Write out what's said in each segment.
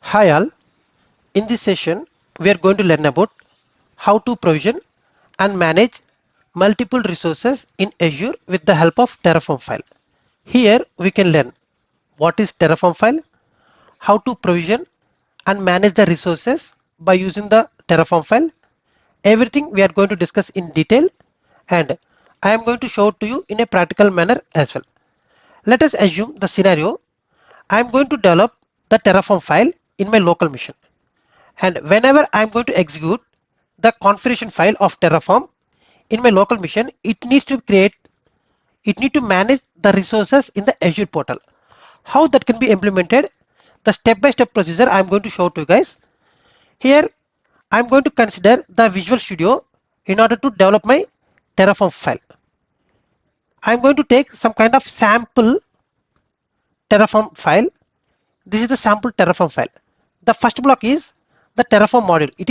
Hi all, in this session we are going to learn about how to provision and manage multiple resources in Azure with the help of Terraform file. Here we can learn what is Terraform file, how to provision and manage the resources by using the Terraform file. Everything we are going to discuss in detail, and I am going to show it to you in a practical manner as well. Let us assume the scenario. I am going to develop the Terraform file in my local machine, and whenever I'm going to execute the configuration file of Terraform in my local machine, it need to manage the resources in the Azure portal. How that can be implemented, the step-by-step procedure I'm going to show to you guys. Here I'm going to consider the Visual Studio in order to develop my Terraform file. I'm going to take some kind of sample Terraform file. This is the sample Terraform file. The first block is the Terraform module. It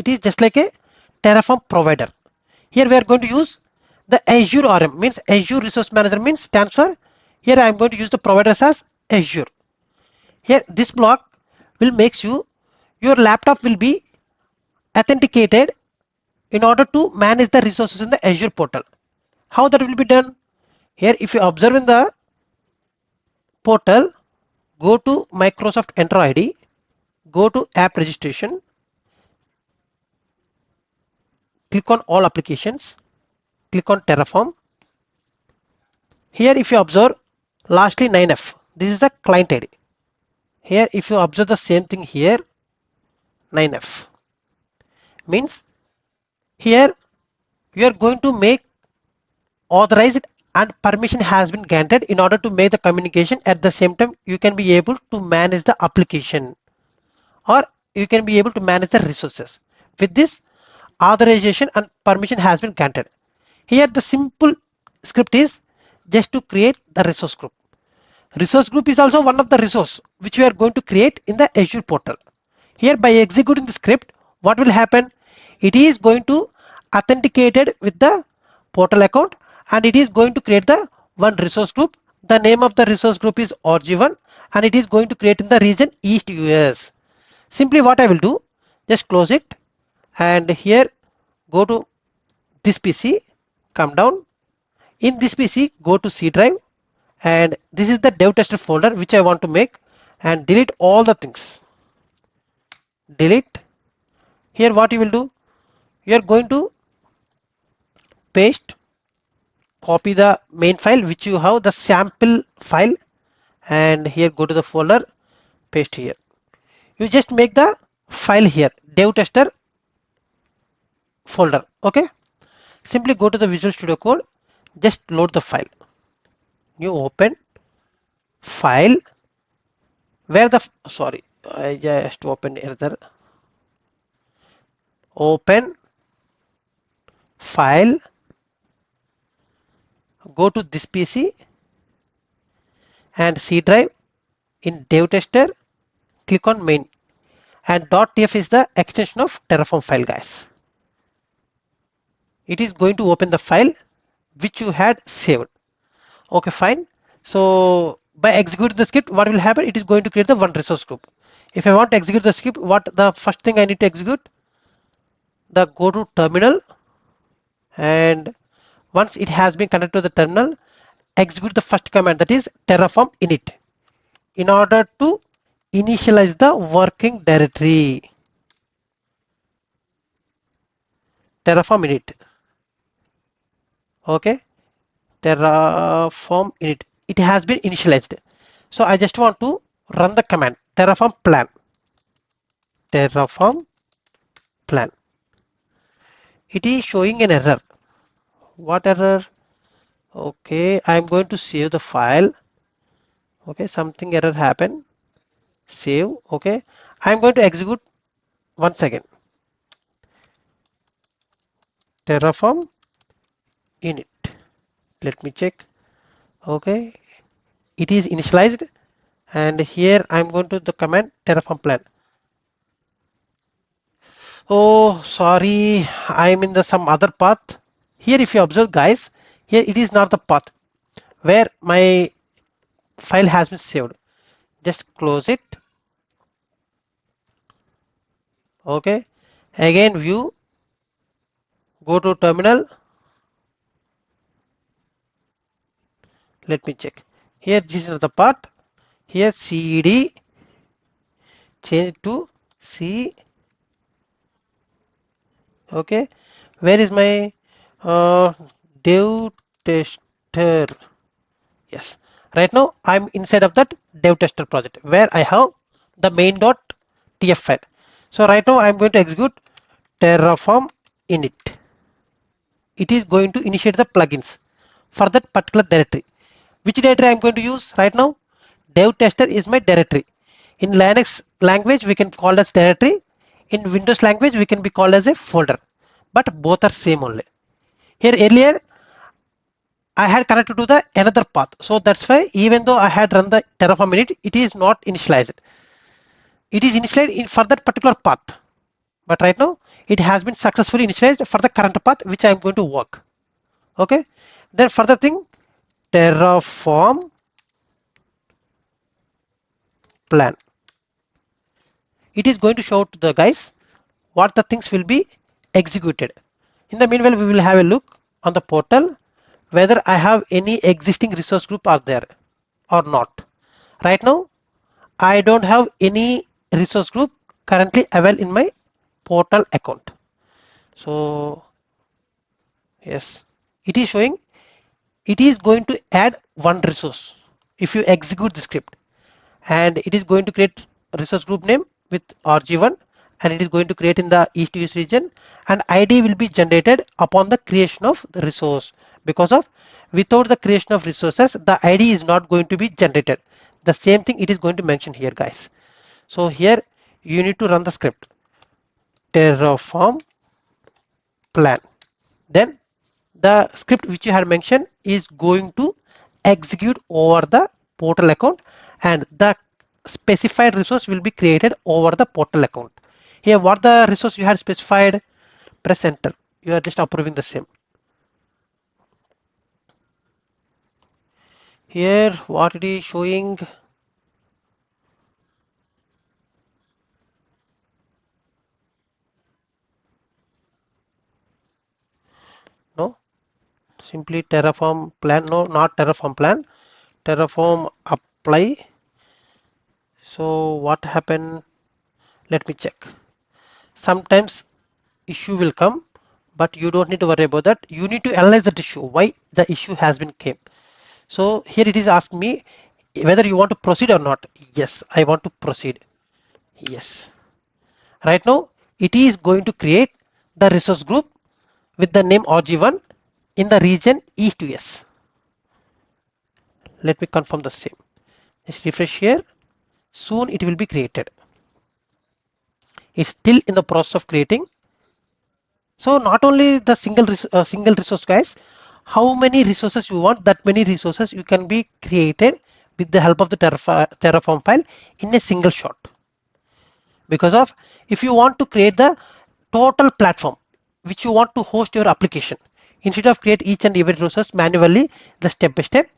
is just like a Terraform provider. Here we are going to use the Azure RM, means Azure Resource Manager, means stands for, here I am going to use the providers as Azure. Here this block will makes your laptop will be authenticated in order to manage the resources in the Azure portal. How that will be done? Here if you observe in the portal, go to Microsoft Enter ID, go to app registration, click on all applications, click on Terraform. Here if you observe lastly 9F, this is the client ID. Here if you observe the same thing here, 9F means here you are going to make authorized and permission has been granted in order to make the communication. At the same time you can be able to manage the application, or you can be able to manage the resources. With this authorization and permission has been granted. Here the simple script is just to create the resource group. Resource group is also one of the resource which we are going to create in the Azure portal. Here by executing the script, what will happen? It is going to authenticated with the portal account, and it is going to create the one resource group. The name of the resource group is RG1, and it is going to create in the region East US. Simply what I will do, just close it, and here go to this PC, come down. In this PC, go to C drive, and this is the dev tester folder which I want to make, and delete all the things. Delete. Here what you will do, you are going to paste, copy the main file which you have, the sample file, and here go to the folder, paste here. You just make the file here, dev tester folder. Okay, simply go to the Visual Studio Code, just load the file. You open file, where the sorry, I just opened another. Open file, go to this PC and C drive, in dev tester click on main, and .tf is the extension of Terraform file, guys. It is going to open the file which you had saved. Okay, fine. So by executing the script, what will happen? It is going to create the one resource group. If I want to execute the script, what the first thing I need to execute? The go to terminal, and once it has been connected to the terminal, execute the first command, that is terraform init, in order to initialize the working directory. Terraform init. Okay, terraform init, it has been initialized. So I just want to run the command terraform plan. Terraform plan. It is showing an error. What error? Okay, I'm going to save the file. Okay, something error happened. Save. Okay, I'm going to execute once again. Terraform init. Let me check. Okay, it is initialized, and here I'm going to the command terraform plan. Oh, sorry, I'm in the some other path. Here if you observe, guys, here it is not the path where my file has been saved. Just close it, Okay, again view, go to terminal. Let me check. Here this is the part. Here cd, change to c. Okay, where is my dev tester? Yes, right now I'm inside of that dev tester project where I have the main.tf file. So right now I'm going to execute Terraform init. It is going to initiate the plugins for that particular directory. Which directory I'm going to use right now? Dev tester is my directory. In Linux language we can call as directory. In Windows language we can be called as a folder. But both are same only. Here earlier I had connected to the another path. So that's why even though I had run the Terraform init, it is not initialized. It is initialized for that particular path. But right now it has been successfully initialized for the current path which I am going to work. Okay. Then further thing, Terraform plan. It is going to show to the guys what the things will be executed. In the meanwhile, we will have a look on the portal whether I have any existing resource group are there or not. Right now, I don't have any resource group currently available in my portal account. So yes, it is showing it is going to add one resource if you execute the script, and it is going to create resource group name with rg1, and it is going to create in the east US region, and id will be generated upon the creation of the resource, because of without the creation of resources the id is not going to be generated. The same thing it is going to mention here, guys. So here you need to run the script Terraform plan. Then the script which you had mentioned is going to execute over the portal account, and the specified resource will be created over the portal account. Here what the resource you had specified, press enter. You are just approving the same. Here what it is showing, no, simply Terraform plan, no, not Terraform plan, Terraform apply. So what happened, let me check. Sometimes issue will come, but you don't need to worry about that. You need to analyze that issue, why the issue has been came. So here it is asking me whether you want to proceed or not. Yes, I want to proceed. Yes, right now it is going to create the resource group with the name rg1 in the region east US. Let me confirm the same. Let's refresh here. Soon it will be created. It's still in the process of creating. So not only the single resource, guys, how many resources you want, that many resources you can be created with the help of the Terraform file in a single shot. Because of if you want to create the total platform which you want to host your application, instead of create each and every resource manually, the step by step,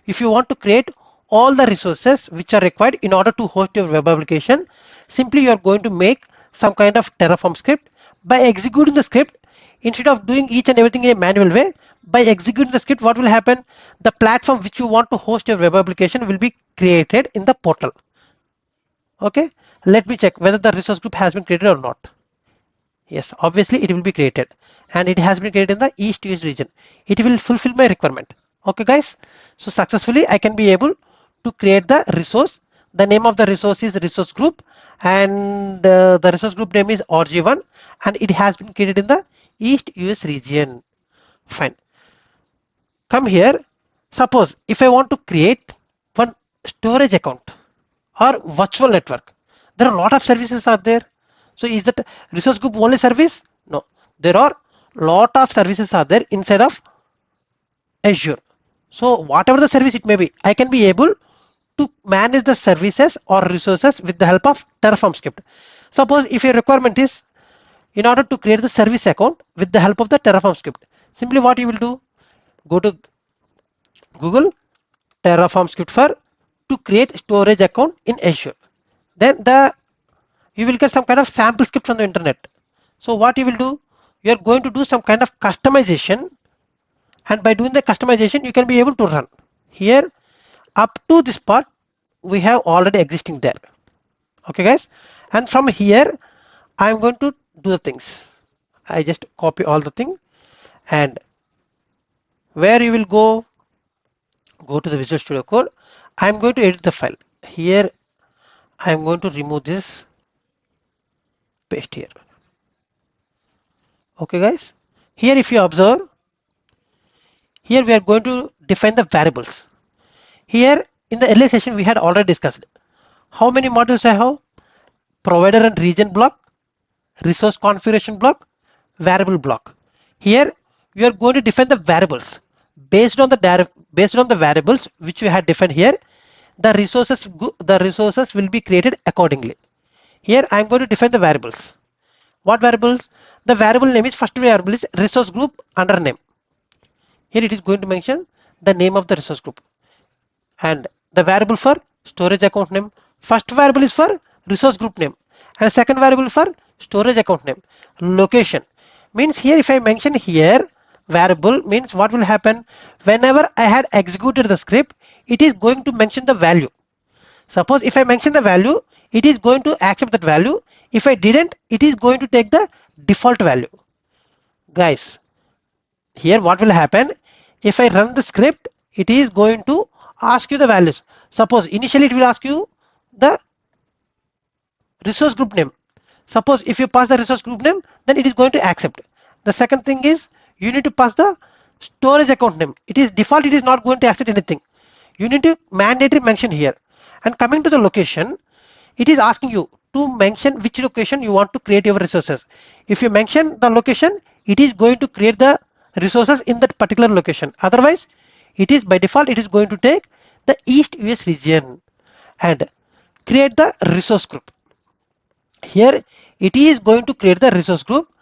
if you want to create all the resources which are required in order to host your web application, simply you are going to make some kind of Terraform script. By executing the script, instead of doing each and everything in a manual way, by executing the script, what will happen, the platform which you want to host your web application will be created in the portal. Okay, let me check whether the resource group has been created or not. Yes, obviously it will be created, and it has been created in the east US region. It will fulfill my requirement. Okay guys, so successfully I can be able to create the resource. The name of the resource is resource group, and the resource group name is rg1, and it has been created in the east US region. Fine. Come here. Suppose if I want to create one storage account or virtual network, there are a lot of services are there. So is that resource group only service? No, there are lot of services are there inside of Azure. So whatever the service it may be, I can be able to manage the services or resources with the help of Terraform script. Suppose if your requirement is in order to create the service account with the help of the Terraform script, simply what you will do, go to Google Terraform script for to create storage account in Azure. Then you will get some kind of sample script from the internet. So what you will do, you are going to do some kind of customization, and by doing the customization you can be able to run. Here up to this part we have already existing there. Okay guys, and from here I am going to do the things. I just copy all the thing, and where you will go to the Visual Studio Code. I am going to edit the file. Here I am going to remove this, paste here. Okay guys, here if you observe, here we are going to define the variables. Here in the earlier session we had already discussed how many modules I have: provider and region block, resource configuration block, variable block. Here we are going to define the variables based on the variables which we had defined here. The resources will be created accordingly. Here I am going to define the variables. What variables? The variable name is, first variable is resource group under name. Here it is going to mention the name of the resource group, and the variable for storage account name. First variable is for resource group name, and second variable for storage account name. Location means, here if I mention here variable, means what will happen, whenever I had executed the script, it is going to mention the value. Suppose if I mention the value, it is going to accept that value. If I didn't, it is going to take the default value. Guys, here what will happen, if I run the script, it is going to ask you the values. Suppose initially it will ask you the resource group name. Suppose if you pass the resource group name, then it is going to accept. The second thing is, you need to pass the storage account name. It is default, it is not going to accept anything. You need to mandatory mention here. And coming to the location, it is asking you to mention which location you want to create your resources. If you mention the location, it is going to create the resources in that particular location. Otherwise, it is by default, it is going to take the East US region and create the resource group. Here it is going to create the resource group,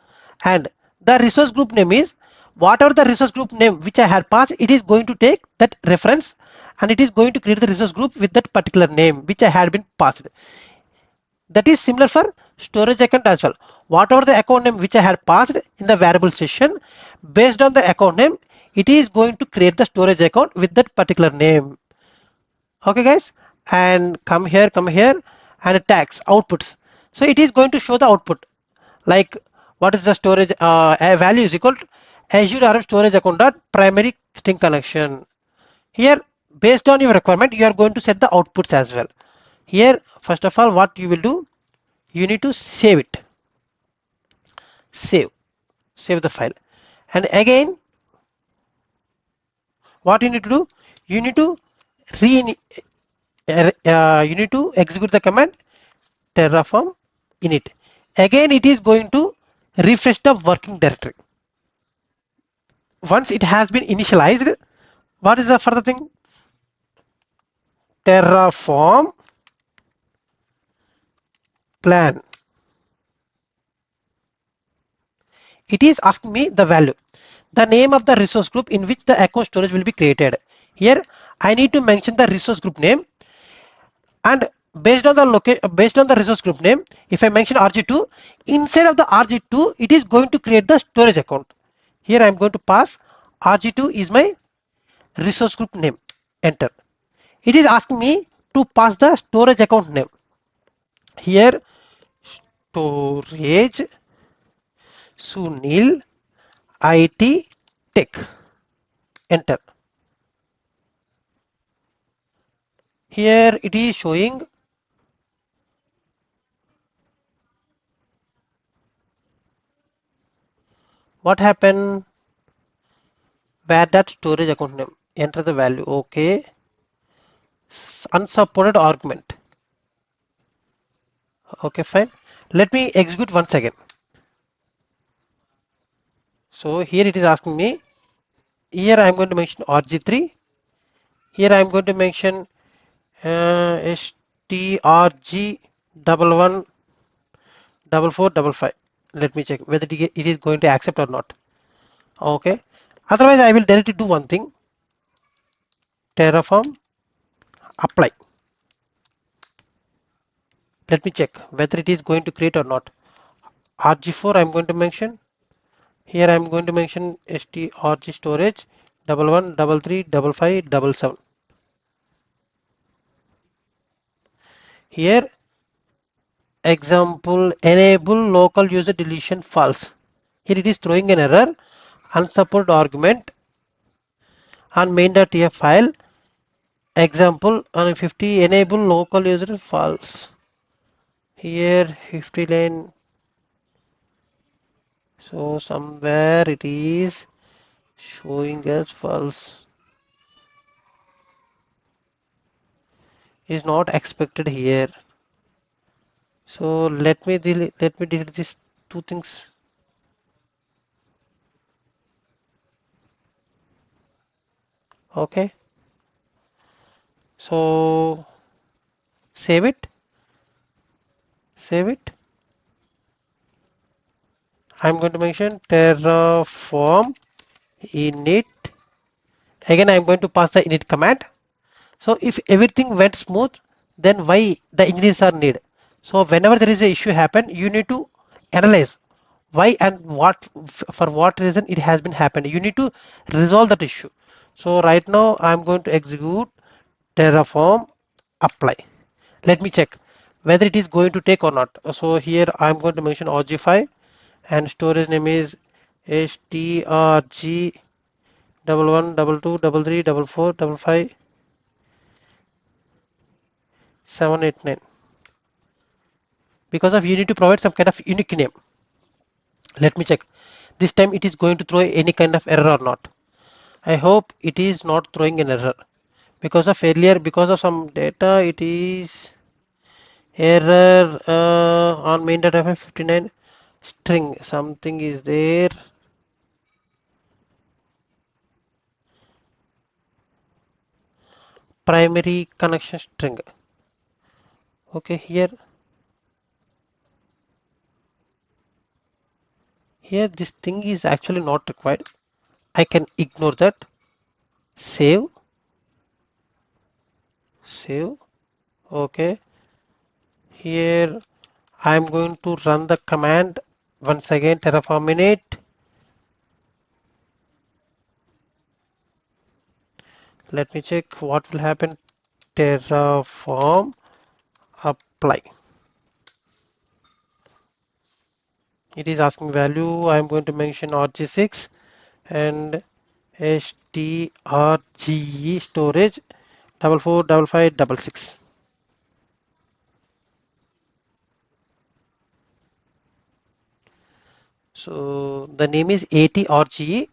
and the resource group name is, whatever the resource group name which I had passed, it is going to take that reference, and it is going to create the resource group with that particular name which I had been passed. That is similar for storage account as well. Whatever the account name which I had passed in the variable session, based on the account name, it is going to create the storage account with that particular name. Okay guys, and come here, and tags outputs. So it is going to show the output, like what is the storage value is equal to Azure RM storage account dot primary string connection. Here based on your requirement, you are going to set the outputs as well. Here first of all, what you will do, you need to save it, save the file, and again what you need to do, you need to you need to execute the command Terraform init. Again it is going to refresh the working directory. Once it has been initialized, what is the further thing? Terraform plan. It is asking me the value, the name of the resource group in which the account storage will be created. Here I need to mention the resource group name, and based on the resource group name, if I mention RG2, inside of the RG2 it is going to create the storage account. Here I am going to pass RG2 is my resource group name, enter. It is asking me to pass the storage account name. Here storage Suneel IT Tech, enter. Here it is showing what happened, where that storage account name, enter the value. Okay, unsupported argument. Okay, fine. Let me execute once again. So here it is asking me, here I am going to mention RG3. Here I am going to mention STRG 114455. Let me check whether it is going to accept or not. Okay, otherwise I will directly do one thing, Terraform apply. Let me check whether it is going to create or not. RG4 I'm going to mention. Here I'm going to mention strg storage 11 33 55 77. Here example enable local user deletion false. Here it is throwing an error unsupported argument on main.tf file. Example on 50 enable local user false. Here 50 line. So somewhere it is showing as false. Is not expected here. So let me delete these two things. Okay. So save it. Save it. I'm going to mention Terraform init. Again, I'm going to pass the init command. So if everything went smooth, then why the engineers are needed? So whenever there is a issue happen, you need to analyze why and what for what reason it has been happened. You need to resolve that issue. So right now I'm going to execute Terraform apply. Let me check whether it is going to take or not. So here I'm going to mention RG5 and storage name is strg 11 22 33 55 789. Because of you need to provide some kind of unique name. Let me check this time it is going to throw any kind of error or not. I hope it is not throwing an error. Because of earlier, because of some data, it is error on main data 59 string. Something is there. Primary connection string. Okay, here this thing is actually not required. I can ignore that. Save. Save. Okay. Here I'm going to run the command once again terraform init. Let me check what will happen. Terraform apply. It is asking value. I'm going to mention RG6 and strge storage 44 55 66. So the name is AT-RGE.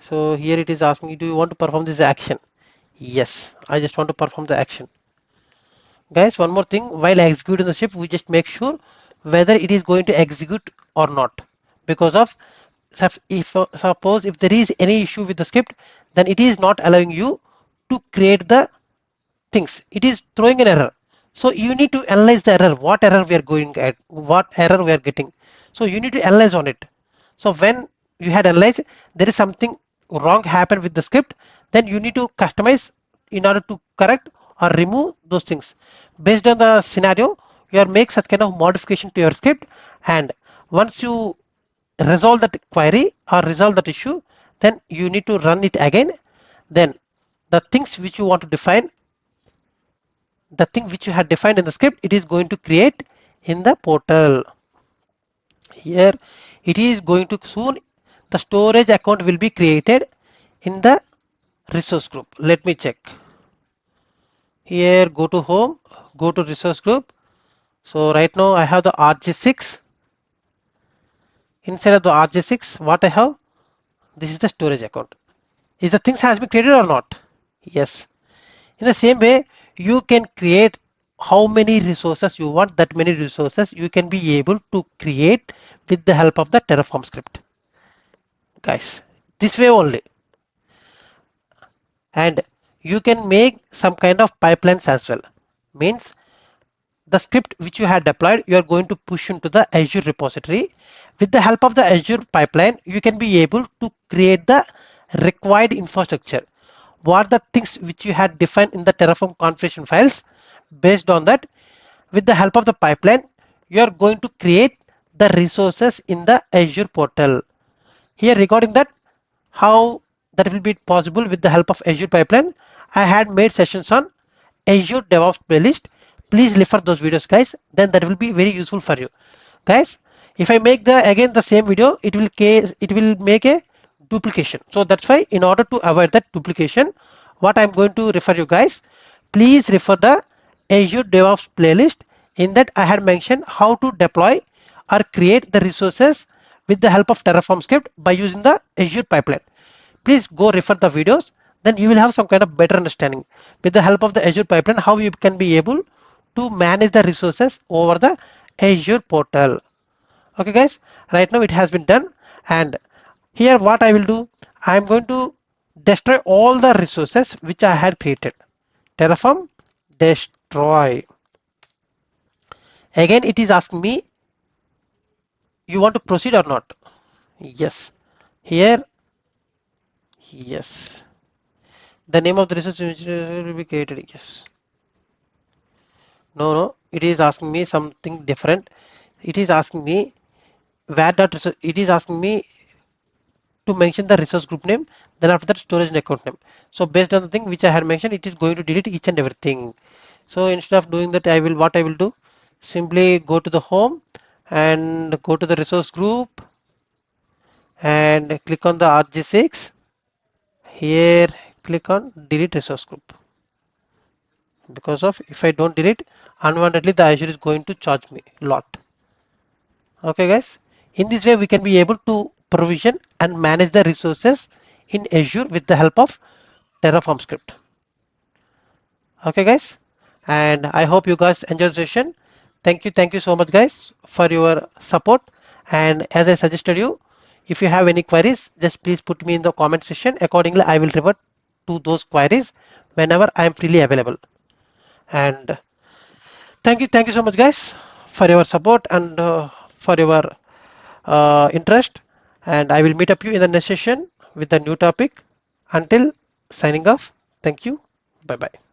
So here it is asking you, do you want to perform this action? Yes, I just want to perform the action. Guys, one more thing, while executing the script, we just make sure whether it is going to execute or not. Because of if suppose if there is any issue with the script, then it is not allowing you to create the things. It is throwing an error. So you need to analyze the error, what error we are going at, what error we are getting. So you need to analyze on it. So when you had analyzed, there is something wrong happened with the script, then you need to customize in order to correct or remove those things. Based on the scenario, you are make such kind of modification to your script, and once you resolve that query or resolve that issue, then you need to run it again. Then the things which you want to define, the thing which you had defined in the script, it is going to create in the portal. Here it is going to soon the storage account will be created in the resource group. Let me check. Here go to home, go to resource group. So right now I have the RG6. Inside of the RG6, what I have, this is the storage account. Is the things has been created or not? Yes. In the same way, you can create how many resources you want, that many resources you can be able to create with the help of the Terraform script. Guys, this way only. And you can make some kind of pipelines as well. Means the script which you had deployed, you are going to push into the Azure repository. With the help of the Azure pipeline, you can be able to create the required infrastructure. What are the things which you had defined in the Terraform configuration files? Based on that, with the help of the pipeline, you are going to create the resources in the Azure portal. Here regarding that, how that will be possible with the help of Azure pipeline, I had made sessions on Azure DevOps playlist. Please refer those videos, guys. Then that will be very useful for you, guys. If I make the again the same video, it will make a duplication. So that's why in order to avoid that duplication, what I'm going to refer you guys, please refer the Azure DevOps playlist. In that I had mentioned how to deploy or create the resources with the help of Terraform script by using the Azure pipeline. Please go refer the videos, then you will have some kind of better understanding with the help of the Azure pipeline how you can be able to manage the resources over the Azure portal. Okay guys, right now it has been done, and here what I will do, I am going to destroy all the resources which I had created. Terraform destroy. Again it is asking me, you want to proceed or not? Yes. Here, yes. The name of the resource will be created. Yes. No, it is asking me something different. It is asking me where dot resource. It is asking me to mention the resource group name, then after that storage and account name. So based on the thing which I had mentioned, it is going to delete each and everything. So instead of doing that, what I will do, simply go to the home and go to the resource group and click on the RG6. Here click on delete resource group, because of if I don't delete, unwantedly the Azure is going to charge me a lot. Okay guys, in this way we can be able to provision and manage the resources in Azure with the help of Terraform script. Okay guys, and I hope you guys enjoyed the session. Thank you so much guys for your support, and as I suggested you, if you have any queries, just please put me in the comment section. Accordingly I will revert to those queries whenever I am freely available. And thank you so much guys for your support and for your interest, and I will meet up you in the next session with a new topic. Until signing off, thank you, bye bye.